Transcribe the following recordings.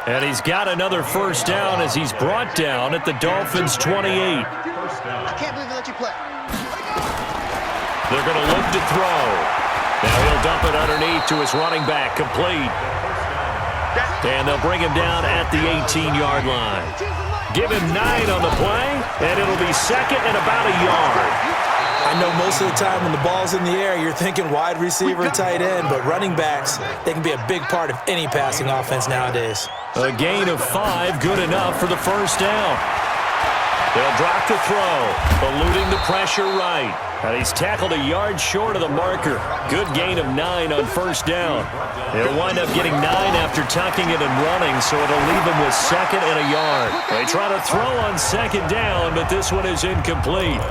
And he's got another first down as he's brought down at the Dolphins' 28. I can't believe they let you play. They're going to look to throw. Now he'll dump it underneath to his running back, complete. And they'll bring him down at the 18-yard line. Give him 9 on the play, and it'll be second and about a yard. I know most of the time when the ball's in the air, you're thinking wide receiver, tight end, but running backs, they can be a big part of any passing offense nowadays. A gain of 5, good enough for the first down. They'll drop the throw, eluding the pressure right. And he's tackled a yard short of the marker. Good gain of 9 on first down. He'll wind up getting 9 after tucking it and running, so it'll leave him with second and a yard. They try to throw on second down, but this one is incomplete.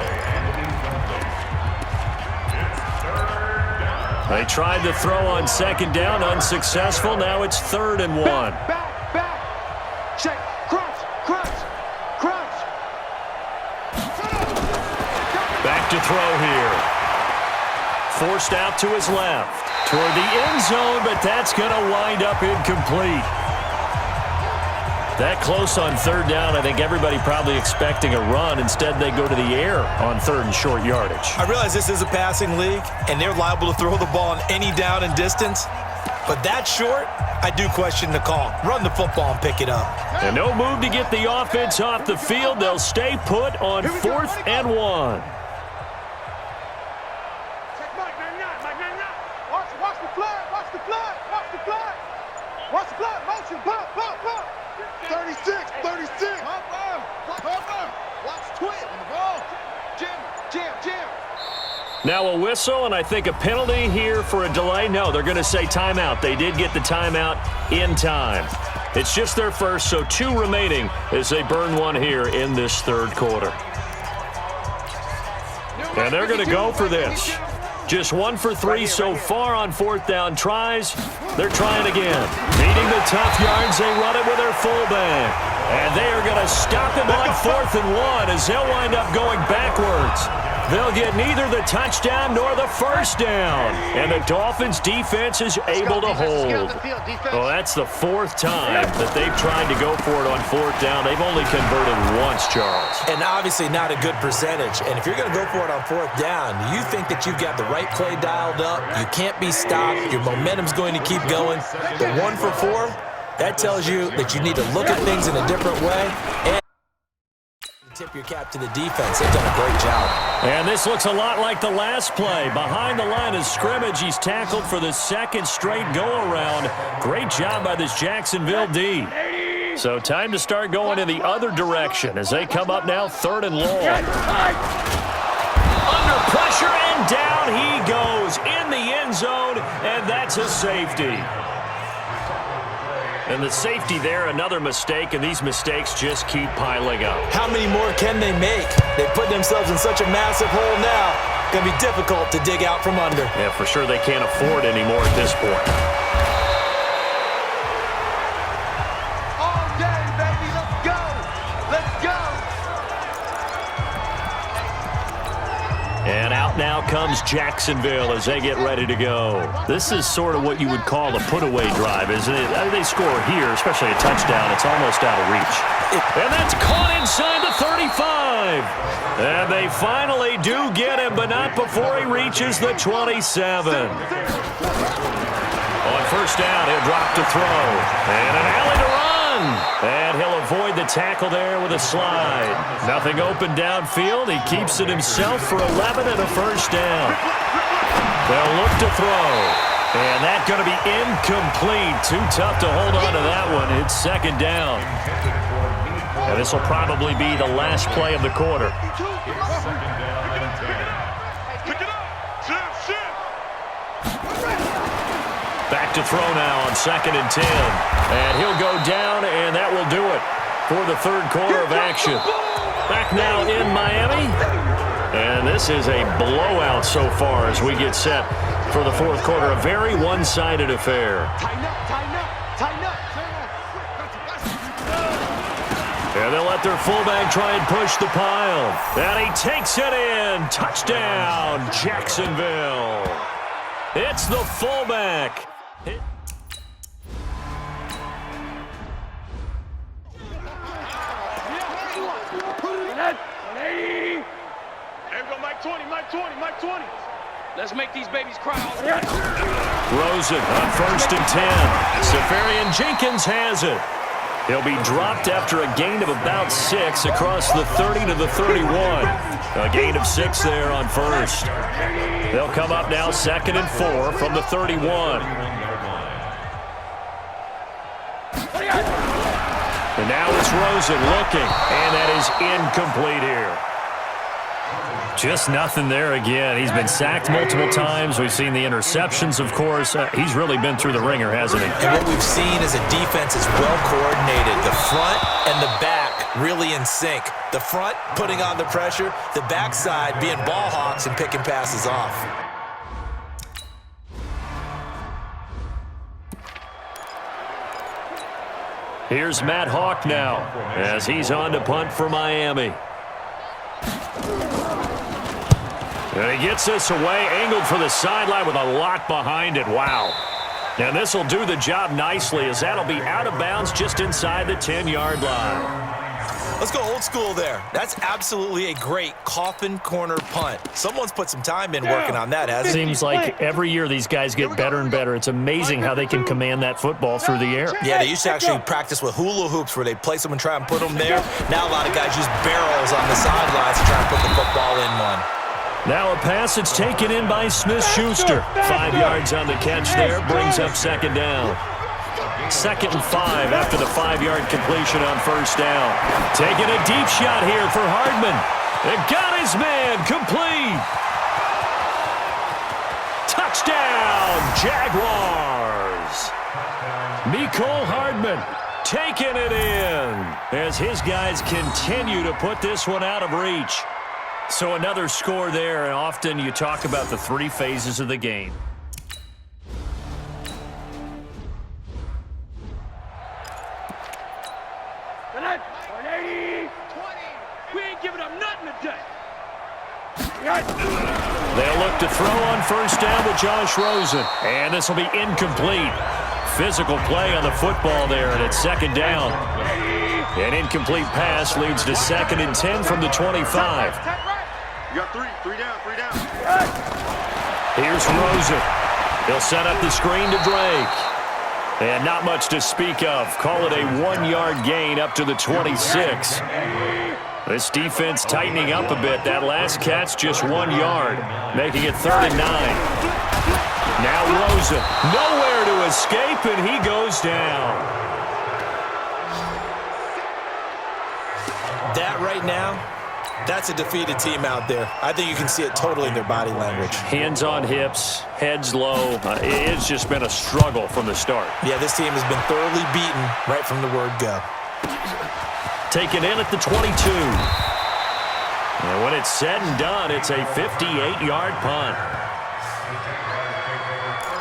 They tried to throw on second down, unsuccessful. Now it's 3rd and 1. Back. Check. Crunch. Back to throw here. Forced out to his left. Toward the end zone, but that's going to wind up incomplete. That close on 3rd down, I think everybody probably expecting a run. Instead, they go to the air on 3rd and short yardage. I realize this is a passing league, and they're liable to throw the ball on any down and distance. But that short, I do question the call. Run the football and pick it up. And no move to get the offense off the field. They'll stay put on 4th and 1. Watch the flag. Motion. Pop. 36. Watch twit on the ball. Jam. Now a whistle, and I think a penalty here for a delay. No, they're going to say timeout. They did get the timeout in time. It's just their first, so 2 remaining as they burn one here in this 3rd quarter. And they're going to go for this. Just 1 for 3 so far on 4th down tries. They're trying again. Needing the tough yards, they run it with their fullback. And they are going to stop him on 4th and 1 as they'll wind up going backwards. They'll get neither the touchdown nor the first down. And the Dolphins' defense is able to hold. Well, that's the 4th time that they've tried to go for it on 4th down. They've only converted once, Charles. And obviously not a good percentage. And if you're going to go for it on 4th down, you think that you've got the right play dialed up. You can't be stopped. Your momentum's going to keep going. The 1 for 4, that tells you that you need to look at things in a different way. And tip your cap to the defense. They've done a great job. And this looks a lot like the last play. Behind the line of scrimmage, he's tackled for the 2nd straight go-around. Great job by this Jacksonville D. So time to start going in the other direction as they come up now 3rd and long. Under pressure, and down he goes in the end zone, and that's a safety. And the safety there, another mistake, and these mistakes just keep piling up. How many more can they make? They put themselves in such a massive hole now. Going to be difficult to dig out from under. Yeah, for sure they can't afford any more at this point. All day, baby. Let's go. And out now comes Jacksonville as they get ready to go. This is sort of what you would call a put-away drive, isn't it? They score here, especially a touchdown. It's almost out of reach. And that's caught inside the 35. And they finally do get him, but not before he reaches the 27. On first down, he'll drop to throw. And an alley to run. And he'll avoid the tackle there with a slide. Nothing open downfield. He keeps it himself for 11 and a first down. They'll look to throw. And that's going to be incomplete. Too tough to hold on to that one. It's 2nd down. And this will probably be the last play of the quarter. Back to throw now on 2nd and 10. And he'll go down, and that will do it for the 3rd quarter of action. Back now in Miami. And this is a blowout so far as we get set for the 4th quarter. A very one-sided affair. And they'll let their fullback try and push the pile. And he takes it in. Touchdown, Jacksonville. It's the fullback. Mike 20, Mike 20. Let's make these babies cry. Rosen on 1st and 10. Safarian Jenkins has it. He'll be dropped after a gain of about 6 across the 30 to the 31. A gain of 6 there on 1st. They'll come up now 2nd and 4 from the 31. And now it's Rosen looking, and that is incomplete here. Just nothing there again. He's been sacked multiple times. We've seen the interceptions, of course. He's really been through the ringer, hasn't he? And what we've seen is a defense is well coordinated. The front and the back really in sync. The front putting on the pressure, the backside being ball hawks and picking passes off. Here's Matt Hawk now as he's on to punt for Miami. And he gets this away, angled for the sideline with a lot behind it. Wow. And this will do the job nicely as that'll be out of bounds just inside the 10-yard line. Let's go old school there. That's absolutely a great coffin corner punt. Someone's put some time in working on that, hasn't it? Seems like every year these guys get better and better. It's amazing how they can command that football through the air. Yeah, they used to actually practice with hula hoops where they place them and try and put them there. Now a lot of guys use barrels on the sidelines to try and put the football in one. Now a pass that's taken in by Smith-Schuster. 5 yards on the catch there, brings up 2nd down. 2nd and 5 after the 5-yard completion on 1st down. Taking a deep shot here for Hardman. And got his man complete. Touchdown, Jaguars. Mecole Hardman taking it in as his guys continue to put this one out of reach. So another score there, and often you talk about the 3 phases of the game. We ain't giving up nothing today. They'll look to throw on 1st down with Josh Rosen. And this will be incomplete. Physical play on the football there, and it's 2nd down. An incomplete pass leads to 2nd and 10 from the 25. You got 3 down. Here's Rosen. He'll set up the screen to Drake. And not much to speak of. Call it a 1-yard gain up to the 26. This defense tightening up a bit. That last catch just 1 yard, making it 3rd and 9. Now Rosen, nowhere to escape, and he goes down. That right now, that's a defeated team out there. I think you can see it totally in their body language. Hands on hips, heads low. It's just been a struggle from the start. Yeah, this team has been thoroughly beaten right from the word go. Taken in at the 22. And when it's said and done, it's a 58-yard punt.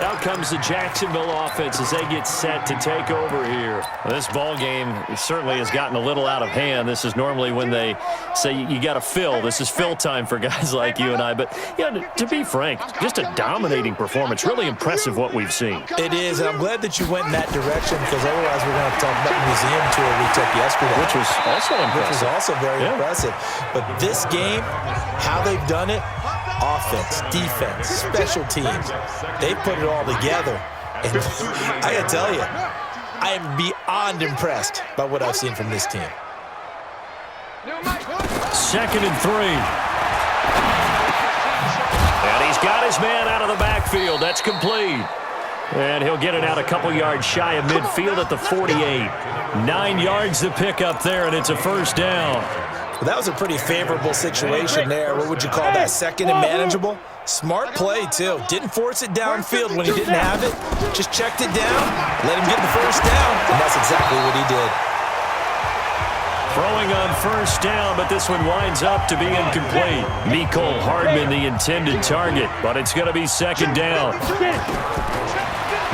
Out comes the Jacksonville offense as they get set to take over here. This ball game certainly has gotten a little out of hand. This is normally when they say you got to fill. This is fill time for guys like you and I. But yeah, to be frank, just a dominating performance. Really impressive what we've seen. It is, and I'm glad that you went in that direction because otherwise we're going to have to talk about the museum tour we took yesterday. Which was also impressive. Which was also very impressive. But this game, how they've done it, offense, defense, special teams, they put it all together. And I got to tell you, I am beyond impressed by what I've seen from this team. 2nd and 3. And he's got his man out of the backfield. That's complete. And he'll get it out a couple yards shy of midfield at the 48. 9 yards to pick up there, and it's a 1st down. Well, that was a pretty favorable situation there. What would you call that, 2nd and manageable? Smart play, too. Didn't force it downfield when he didn't have it. Just checked it down, let him get the 1st down, and that's exactly what he did. Throwing on 1st down, but this one winds up to be incomplete. Mecole Hardman, the intended target, but it's going to be 2nd down.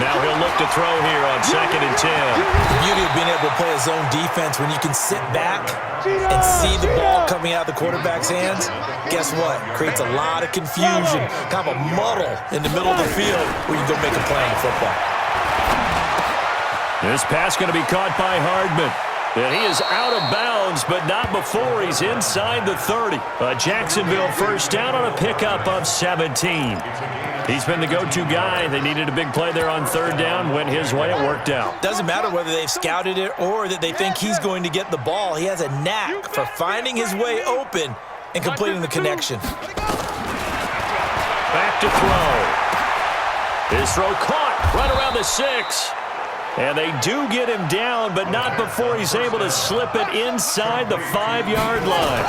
Now he'll look to throw here on 2nd and 10. The beauty of being able to play a zone defense when you can sit back and see the ball coming out of the quarterback's hands, guess what? Creates a lot of confusion, kind of a muddle in the middle of the field where you go make a play in football. This pass going to be caught by Hardman. And he is out of bounds, but not before he's inside the 30. A Jacksonville first down on a pickup of 17. He's been the go-to guy. They needed a big play there on third down. Went his way. It worked out. Doesn't matter whether they've scouted it or that they think he's going to get the ball. He has a knack for finding his way open and completing the connection. Back to throw. His throw caught right around the 6. And they do get him down, but not before he's able to slip it inside the 5-yard line.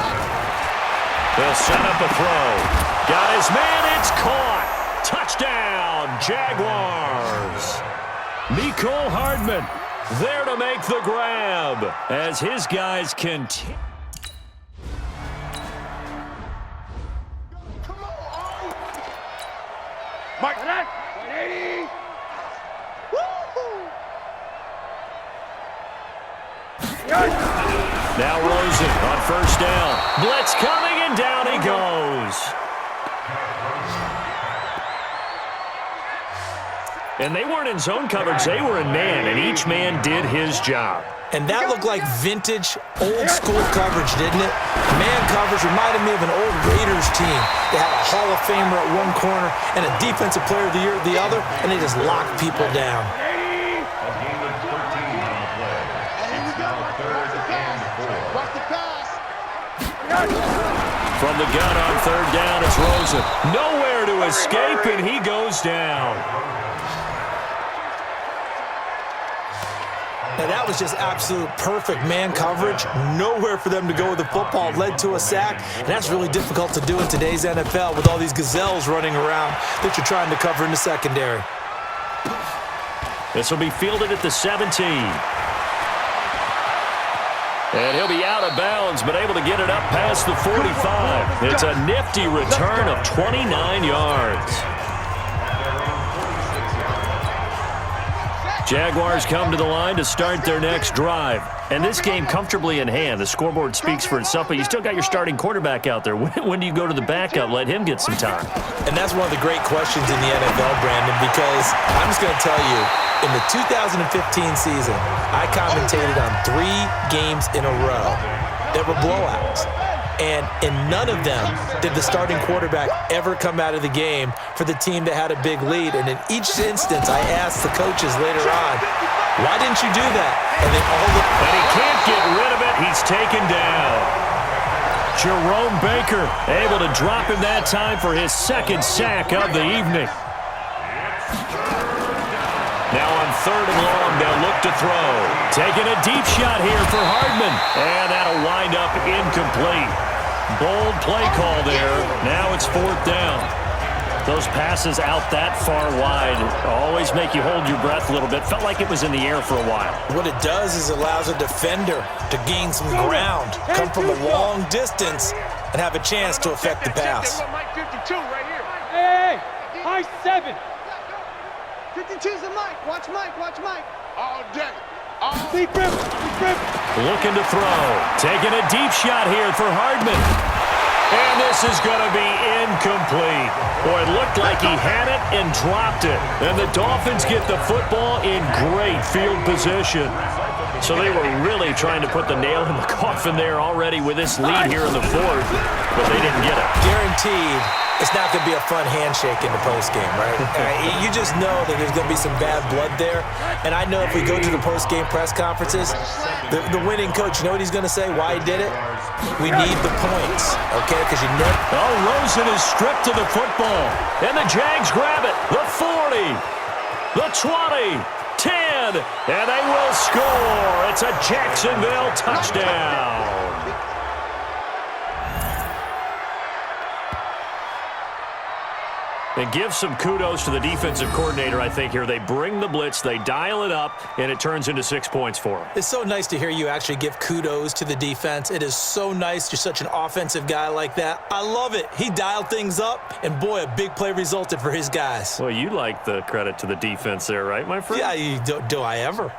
They'll set up a throw. Got his man. It's caught. Touchdown, Jaguars. Mecole Hardman there to make the grab as his guys continue. Mike, 180. Now Rosen on first down. Blitz coming, and down he goes. And they weren't in zone coverage. They were in man, and each man did his job. And that looked like vintage, old-school coverage, didn't it? Man coverage reminded me of an old Raiders team. They had a Hall of Famer at one corner and a Defensive Player of the Year at the other, and they just locked people down. From the gun on third down, it's Rosen. Nowhere to escape, and he goes down. Now, that was just absolute perfect man coverage. Nowhere for them to go with the football. Led to a sack, and that's really difficult to do in today's NFL with all these gazelles running around that you're trying to cover in the secondary. This will be fielded at the 17. And he'll be out of bounds, but able to get it up past the 45. It's a nifty return of 29 yards. Jaguars come to the line to start their next drive. And this game comfortably in hand. The scoreboard speaks for itself, but you still got your starting quarterback out there. When do you go to the backup? Let him get some time. And that's one of the great questions in the NFL, Brandon, because I'm just going to tell you, in the 2015 season, I commentated on 3 games in a row that were blowouts. And in none of them did the starting quarterback ever come out of the game for the team that had a big lead. And in each instance, I asked the coaches later on, why didn't you do that? And they all looked. And he can't get rid of it. He's taken down. Jerome Baker able to drop him that time for his second sack of the evening. Now on third and long, they'll look to throw. Taking a deep shot here for Hardman. And that'll wind up incomplete. Bold play call there. Now it's fourth down. Those passes out that far wide always make you hold your breath a little bit. Felt like it was in the air for a while. What it does is it allows a defender to gain some ground, come from a long distance, and have a chance to affect the pass. Mike 52 right here. Hey, high 7. 52's the Mike. Watch Mike. Watch Mike. All day. Deep rip. Looking to throw. Taking a deep shot here for Hardman. And this is going to be incomplete. Boy, it looked like he had it and dropped it. And the Dolphins get the football in great field position. So they were really trying to put the nail in the coffin there already with this lead here in the fourth, but they didn't get it. Guaranteed it's not going to be a fun handshake in the postgame, right? You just know that there's going to be some bad blood there. And I know if we go to the postgame press conferences, the winning coach, you know what he's going to say, why he did it? We need the points, okay? Because you know. Oh, Rosen is stripped to the football. And the Jags grab it. The 40, the 20, 10, and they will score. It's a Jacksonville touchdown. And give some kudos to the defensive coordinator, I think, here. They bring the blitz, they dial it up, and it turns into 6 points for them. It's so nice to hear you actually give kudos to the defense. It is so nice. You're such an offensive guy like that. I love it. He dialed things up, and boy, a big play resulted for his guys. Well, you like the credit to the defense there, right, my friend? Yeah, do I ever?